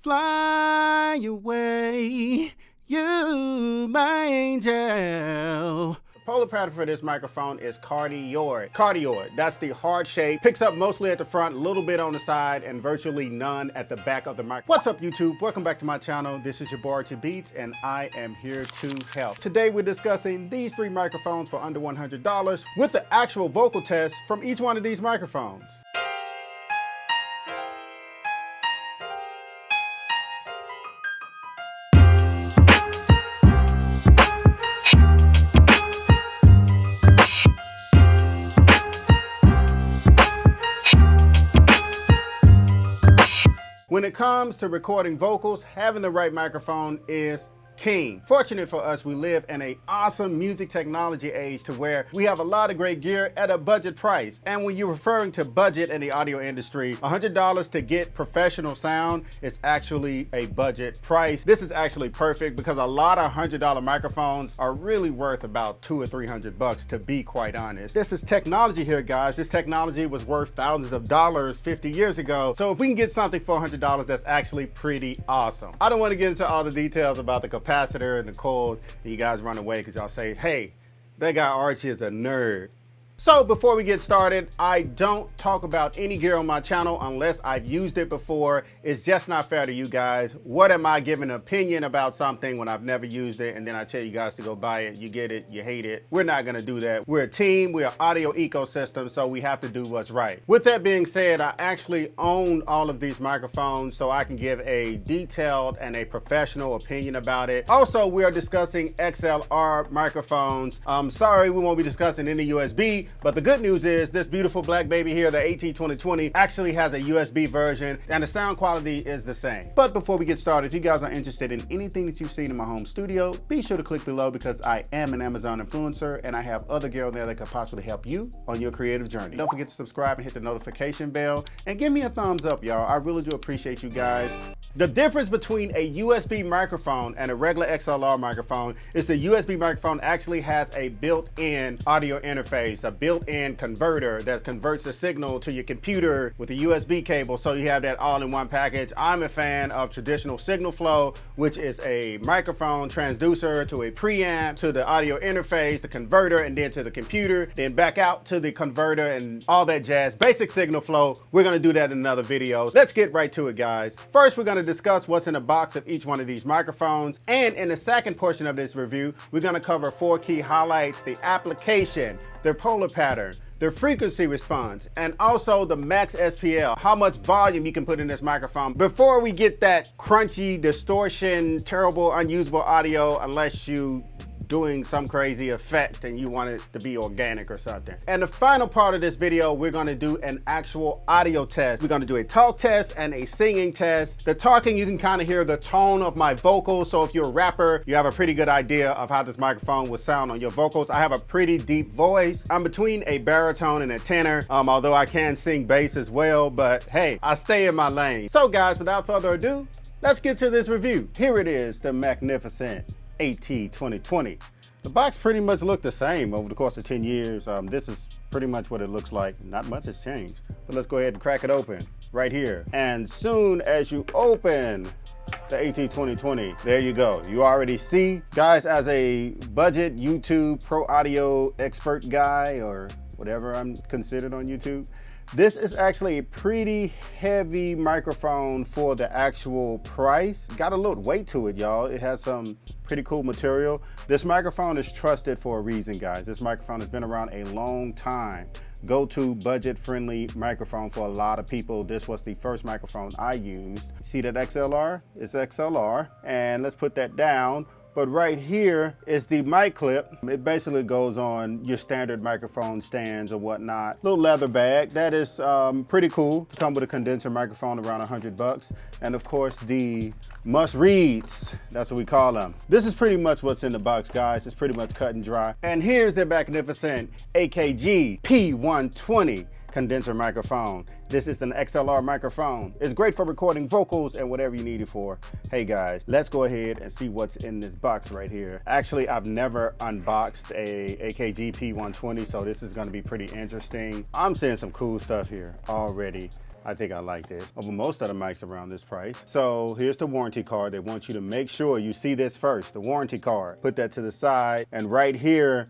fly away, you my angel. The polar pattern for this microphone is cardioid. Cardioid, that's the hard shape, picks up mostly at the front, a little bit on the side, and virtually none at the back of the mic. What's up, YouTube? Welcome back to my channel. This is your boy Archie Beatz, and I am here to help. Today we're discussing these three microphones for under $100 with the actual vocal test from each one of these microphones. When it comes to recording vocals, having the right microphone is king. Fortunate for us, we live in an awesome music technology age to where we have a lot of great gear at a budget price. And when you're referring to budget in the audio industry, $100 to get professional sound is actually a budget price. This is actually perfect because a lot of $100 microphones are really worth about $200 or $300 to be quite honest. This is technology here, guys. This technology was worth thousands of dollars 50 years ago. So if we can get something for $100, that's actually pretty awesome. I don't want to get into all the details about the capacitor and the coil, and you guys run away because y'all say, hey, that guy Archie is a nerd. So before we get started, I don't talk about any gear on my channel unless I've used it before. It's just not fair to you guys. What am I giving an opinion about something when I've never used it and then I tell you guys to go buy it, you get it, you hate it? We're not gonna do that. We're a team, we're an audio ecosystem, so we have to do what's right. With that being said, I actually own all of these microphones so I can give a detailed and a professional opinion about it. Also, we are discussing XLR microphones. Sorry, we won't be discussing any USB, but the good news is this beautiful black baby here, the AT2020, actually has a USB version and the sound quality is the same. But before we get started, if you guys are interested in anything that you've seen in my home studio, be sure to click below because I am an Amazon influencer and I have other gear on there that could possibly help you on your creative journey. Don't forget to subscribe and hit the notification bell and give me a thumbs up, y'all. I really do appreciate you guys. The difference between a USB microphone and a regular XLR microphone is the USB microphone actually has a built-in audio interface, a built-in converter that converts the signal to your computer with a USB cable, so you have that all in one package. I'm a fan of traditional signal flow, which is a microphone transducer to a preamp, to the audio interface, the converter, and then to the computer, then back out to the converter and all that jazz. Basic signal flow. We're gonna do that in another video. Let's get right to it, guys. First, we're gonna discuss what's in the box of each one of these microphones, and in the second portion of this review, we're gonna cover 4 key highlights: the application, their polar pattern, their frequency response, and also the max SPL, how much volume you can put in this microphone before we get that crunchy, distortion, terrible, unusable audio unless you doing some crazy effect and you want it to be organic or something. And the final part of this video, we're gonna do an actual audio test. We're gonna do a talk test and a singing test. The talking, you can kind of hear the tone of my vocals, so if you're a rapper, you have a pretty good idea of how this microphone will sound on your vocals. I have a pretty deep voice. I'm between a baritone and a tenor, although I can sing bass as well, but hey, I stay in my lane. So guys, without further ado, let's get to this review. Here it is, the magnificent AT2020. The box pretty much looked the same over the course of 10 years. This is pretty much what it looks like. Not much has changed. But let's go ahead and crack it open right here. And soon as you open the AT2020, there you go. You already see, guys, as a budget YouTube pro audio expert guy or whatever I'm considered on YouTube, this is actually a pretty heavy microphone for the actual price. Got a little weight to it, y'all. It has some pretty cool material. This microphone is trusted for a reason, guys. This microphone has been around a long time. Go-to budget-friendly microphone for a lot of people. This was the first microphone I used. See that XLR? It's XLR. And let's put that down. But right here is the mic clip. It basically goes on your standard microphone stands or whatnot. Little leather bag. That is pretty cool to come with a condenser microphone around $100. And of course the must reads, that's what we call them. This is pretty much what's in the box, guys. It's pretty much cut and dry. And here's the magnificent AKG P120 condenser microphone. This is an XLR microphone. It's great for recording vocals and whatever you need it for. Hey guys, let's go ahead and see what's in this box right here. Actually, I've never unboxed a AKG P120, so this is gonna be pretty interesting. I'm seeing some cool stuff here already. I think I like this over most of the mics around this price. So here's the warranty card. They want you to make sure you see this first, the warranty card. Put that to the side, and right here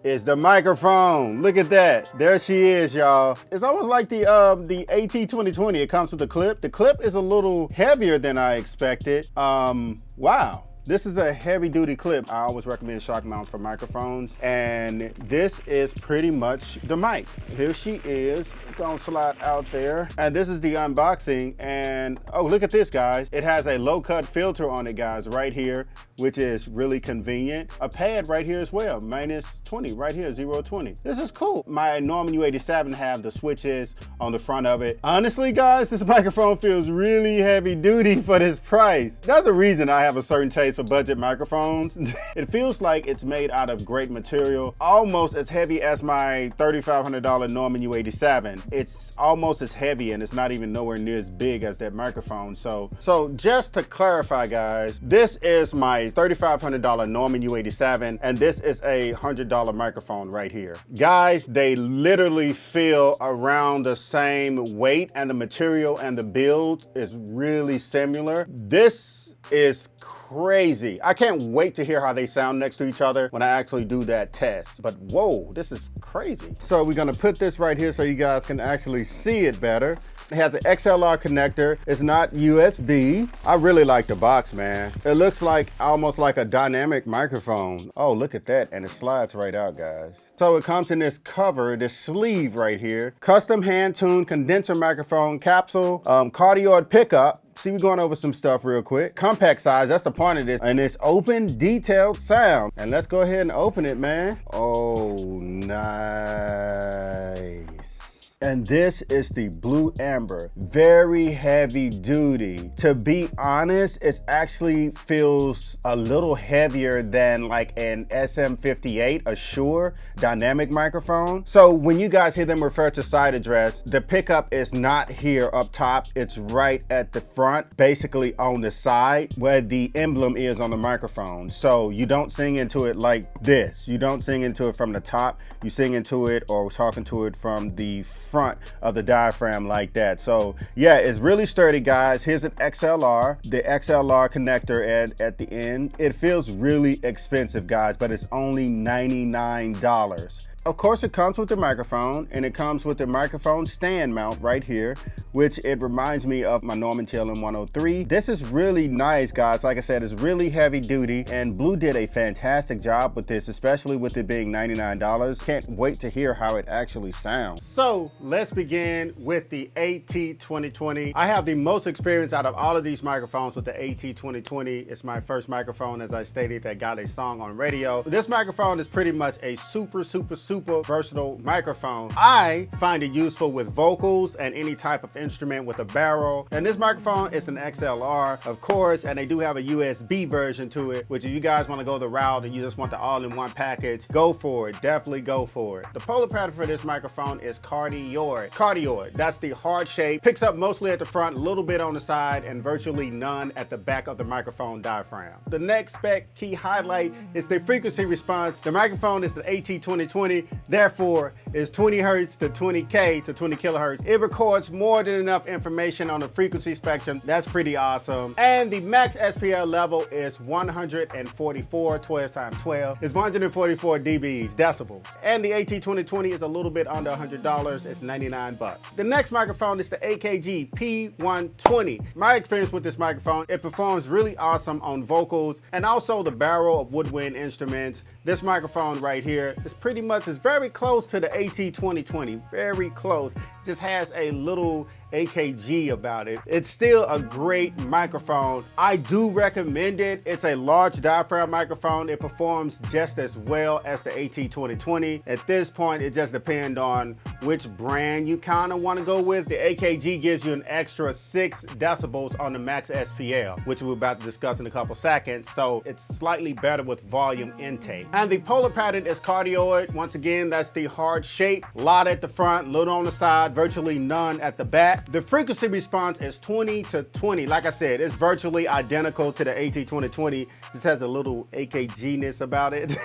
is the microphone. Look at that. There she is, y'all. It's almost like the AT2020. It comes with a clip. The clip is a little heavier than I expected. Wow. This is a heavy duty clip. I always recommend shock mounts for microphones. And this is pretty much the mic. Here she is, gonna slide out there. And this is the unboxing. And oh, look at this, guys. It has a low cut filter on it, guys, right here, which is really convenient. A pad right here as well, -20 right here, 0-20. This is cool. My Norman U87 have the switches on the front of it. Honestly, guys, this microphone feels really heavy duty for this price. There's a reason I have a certain taste for budget microphones. It feels like it's made out of great material, almost as heavy as my $3,500 Norman U87. It's almost as heavy, and it's not even nowhere near as big as that microphone. So just to clarify, guys, this is my $3,500 Norman U87, and this is a $100 microphone right here. Guys, they literally feel around the same weight, and the material and the build is really similar. This is crazy. I can't wait to hear how they sound next to each other when I actually do that test. But whoa, this is crazy. So we're gonna put this right here so you guys can actually see it better. It has an XLR connector. It's not USB. I really like the box, man. It looks like almost like a dynamic microphone. Oh, look at that. And it slides right out, guys. So it comes in this cover, this sleeve right here. Custom hand-tuned condenser microphone capsule, cardioid pickup. See, we're going over some stuff real quick. Compact size, that's the point of this. And it's open, detailed sound. And let's go ahead and open it, man. Oh, nice. And this is the Blue Amber, very heavy duty. To be honest, it actually feels a little heavier than like an SM58, a Shure dynamic microphone. So when you guys hear them refer to side address, the pickup is not here up top. It's right at the front, basically on the side where the emblem is on the microphone. So you don't sing into it like this. You don't sing into it from the top. You sing into it or talking to it from the front of the diaphragm like that. So yeah, it's really sturdy, guys. Here's an XLR, the XLR connector at the end. It feels really expensive, guys, but it's only $99. Of course, it comes with the microphone, and it comes with the microphone stand mount right here, which it reminds me of my Norman TLM-103. This is really nice, guys. Like I said, it's really heavy duty, and Blue did a fantastic job with this, especially with it being $99. Can't wait to hear how it actually sounds. So let's begin with the AT2020. I have the most experience out of all of these microphones with the AT2020. It's my first microphone, as I stated, that got a song on radio. This microphone is pretty much a super versatile microphone. I find it useful with vocals and any type of instrument with a barrel. And this microphone is an XLR, of course, and they do have a USB version to it, which if you guys want to go the route and you just want the all-in-one package, go for it. Definitely go for it. The polar pattern for this microphone is cardioid. Cardioid, that's the hard shape. Picks up mostly at the front, a little bit on the side, and virtually none at the back of the microphone diaphragm. The next spec key highlight is the frequency response. The microphone is the AT2020. Therefore, is 20 hertz to 20K to 20 kilohertz. It records more than enough information on the frequency spectrum. That's pretty awesome. And the max SPL level is 144, 12 times 12 is 144 dBs, decibels. And the AT2020 is a little bit under $100. It's 99 bucks. The next microphone is the AKG P120. My experience with this microphone, it performs really awesome on vocals and also the barrel of woodwind instruments. This microphone right here is pretty much, is very close to the AT2020, very close. It just has a little AKG about it. It's still a great microphone. I do recommend it. It's a large diaphragm microphone. It performs just as well as the AT2020. At this point, it just depends on which brand you kind of want to go with. The AKG gives you an extra 6 decibels on the max SPL, which we're about to discuss in a couple seconds. So it's slightly better with volume intake. And the polar pattern is cardioid. Once again, that's the hard shape. A lot at the front, little on the side, virtually none at the back. The frequency response is 20 to 20. Like I said, it's virtually identical to the AT2020. This has a little AKG-ness about it.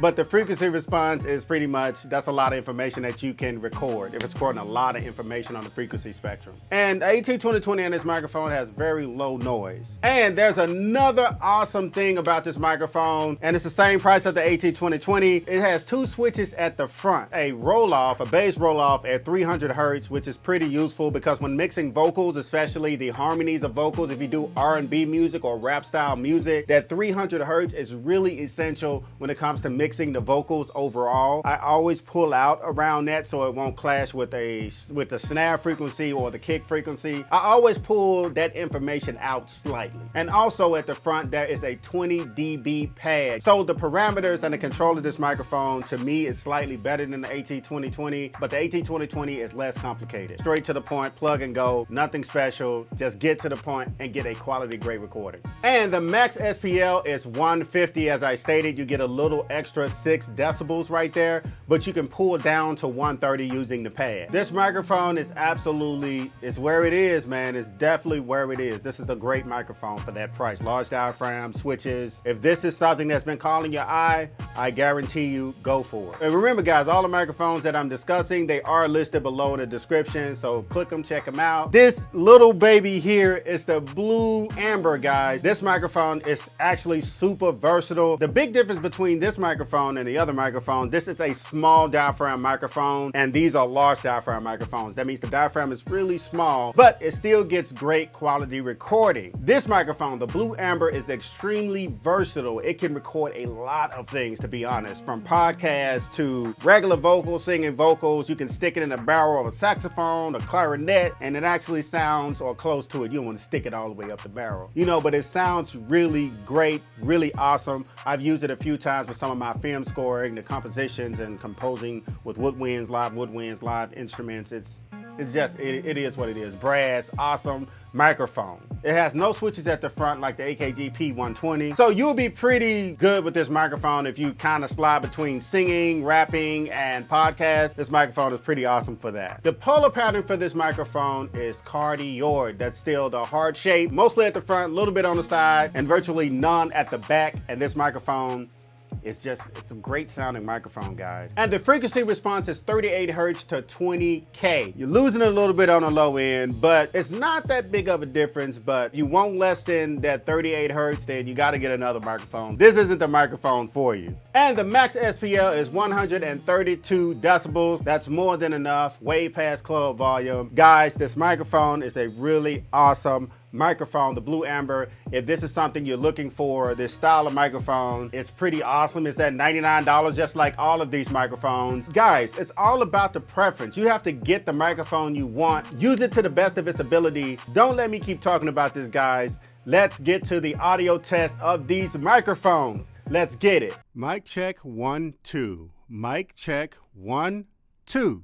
But the frequency response is pretty much, that's a lot of information that you can record if it's recording a lot of information on the frequency spectrum. And the AT2020 and this microphone has very low noise. And there's another awesome thing about this microphone, and it's the same price as the AT2020. It has two switches at the front, a roll-off, a bass roll-off at 300 hertz, which is pretty useful because when mixing vocals, especially the harmonies of vocals, if you do R&B music or rap style music, that 300 hertz is really essential when it comes to mixing the vocals overall. I always pull out around that so it won't clash with the snare frequency or the kick frequency. I always pull that information out slightly. And also at the front, there is a 20 dB pad. So the parameters and the control of this microphone to me is slightly better than the AT2020, but the AT2020 is less complicated. Straight to the point, plug and go, nothing special, just get to the point and get a quality great recording. And the max SPL is 150. As I stated, you get a little extra 6 decibels right there, but you can pull down to 130 using the pad. This microphone is absolutely, it's where it is, man. It's definitely where it is. This is a great microphone for that price. Large diaphragm, switches. If this is something that's been calling your eye, I guarantee you, go for it. And remember guys, all the microphones that I'm discussing, they are listed below in the description, so click them, check them out. This little baby here is the Blue Amber, guys. This microphone is actually super versatile. The big difference between this microphone and the other microphone, this is a small diaphragm microphone and these are large diaphragm microphones. That means the diaphragm is really small, but it still gets great quality recording. This microphone, the Blue Amber, is extremely versatile. It can record a lot of things, to be honest, from podcasts to regular vocals, singing vocals. You can stick it in the barrel of a saxophone, a clarinet, and it actually sounds, or close to it. You don't want to stick it all the way up the barrel, you know, but it sounds really great, really awesome. I've used it a few times with some of my film scoring, the compositions and composing with woodwinds, live instruments. It's just, it is what it is. Brass, awesome microphone. It has no switches at the front like the AKG P120. So you'll be pretty good with this microphone if you kind of slide between singing, rapping, and podcasts. This microphone is pretty awesome for that. The polar pattern for this microphone is cardioid. That's still the heart shape, mostly at the front, a little bit on the side, and virtually none at the back. And this microphone, it's a great sounding microphone, guys. And the frequency response is 38 hertz to 20K. You're losing a little bit on the low end, but it's not that big of a difference. But if you want less than that 38 hertz, then you got to get another microphone. This isn't the microphone for you. And the max SPL is 132 decibels. That's more than enough, way past club volume. Guys, this microphone is a really awesome microphone, the Blue Amber. If this is something you're looking for, this style of microphone, it's pretty awesome. It's at $99, just like all of these microphones. Guys, it's all about the preference. You have to get the microphone you want, use it to the best of its ability. Don't let me keep talking about this, guys. Let's get to the audio test of these microphones. Let's get it. Mic check 1 2. Mic check 1 2.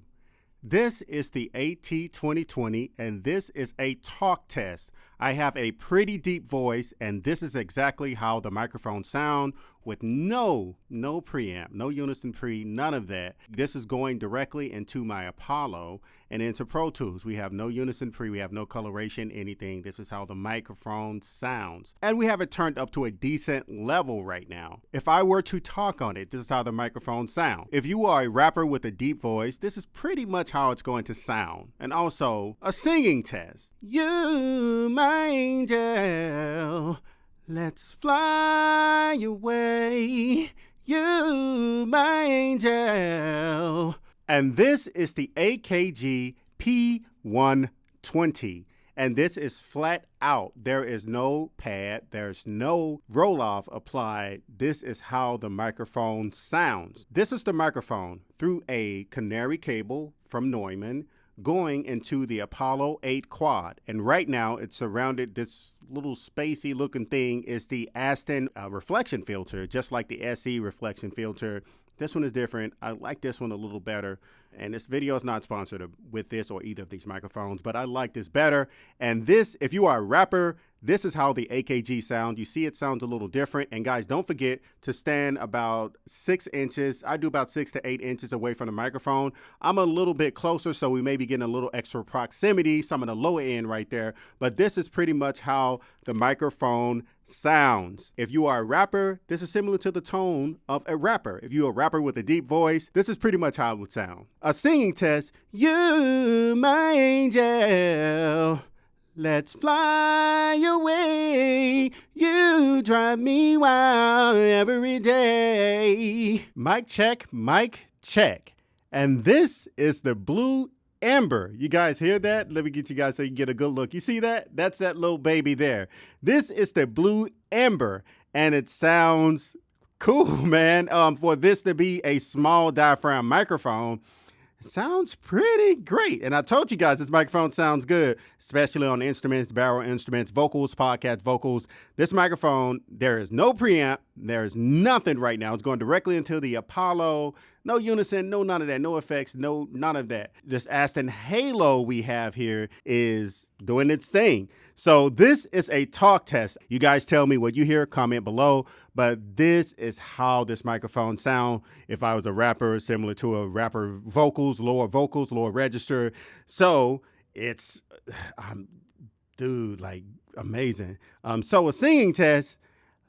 This is the AT2020 and this is a talk test. I have a pretty deep voice and this is exactly how the microphone sound with no preamp, no unison pre, none of that. This is going directly into my Apollo and into Pro Tools. We have no unison pre, we have no coloration, anything. This is how the microphone sounds. And we have it turned up to a decent level right now. If I were to talk on it, this is how the microphone sounds. If you are a rapper with a deep voice, this is pretty much how it's going to sound. And also a singing test. You, my angel, let's fly away, you, my angel. And this is the AKG P120. And this is flat out. There is no pad. There's no roll-off applied. This is how the microphone sounds. This is the microphone through a canary cable from Neumann going into the Apollo 8 quad. And right now it's surrounded, this little spacey looking thing is the Aston reflection filter, just like the SE reflection filter. This one is different. I like this one a little better. And this video is not sponsored with this or either of these microphones, but I like this better. And this, if you are a rapper, this is how the AKG sound. You see it sounds a little different. And guys, don't forget to stand about 6 inches. I do about 6 to 8 inches away from the microphone. I'm a little bit closer, so we may be getting a little extra proximity, some of the lower end right there. But this is pretty much how the microphone sounds. If you are a rapper, this is similar to the tone of a rapper. If you're a rapper with a deep voice, this is pretty much how it would sound. A singing test, you my angel, let's fly away. You drive me wild every day. Mic check, mic check. And this is the Blue Ember. You guys hear that? Let me get you guys so you get a good look. You see that? That's that little baby there. This is the Blue Ember, and it sounds cool, man. For this to be a small diaphragm microphone, sounds pretty great. And I told you guys this microphone sounds good, especially on instruments, barrel instruments, vocals, podcast vocals. This microphone, there is no preamp. There is nothing right now. It's going directly into the Apollo. No unison, no none of that, no effects, no none of that. This Aston Halo we have here is doing its thing. So this is a talk test. You guys tell me what you hear, comment below, but this is how this microphone sound if I was a rapper, similar to a rapper vocals, lower register. So it's, dude, like amazing. So a singing test,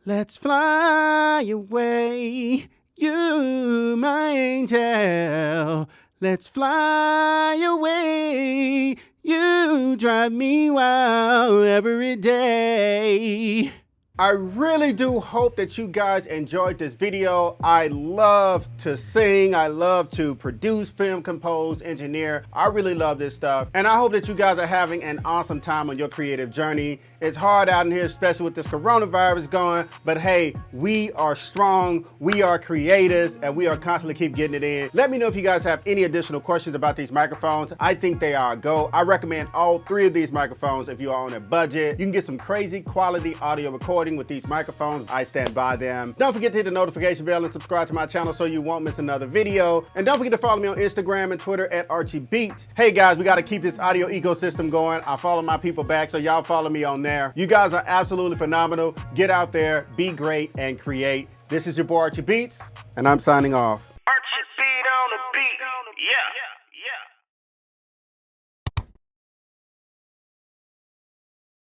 let's fly away. You, my angel, let's fly away. You drive me wild every day. I really do hope that you guys enjoyed this video. I love to sing. I love to produce, film, compose, engineer. I really love this stuff. And I hope that you guys are having an awesome time on your creative journey. It's hard out in here, especially with this coronavirus going, but hey, we are strong, we are creators, and we are constantly keep getting it in. Let me know if you guys have any additional questions about these microphones. I think they are a go. I recommend all 3 of these microphones if you are on a budget. You can get some crazy quality audio recording with these microphones. I stand by them. Don't forget to hit the notification bell and subscribe to my channel so you won't miss another video. And don't forget to follow me on Instagram and Twitter at Archie Beatz. Hey guys, we got to keep this audio ecosystem going. I follow my people back, so y'all follow me on there. You guys are absolutely phenomenal. Get out there, be great, and create. This is your boy Archie Beatz, and I'm signing off. Archie Beat on the beat, yeah.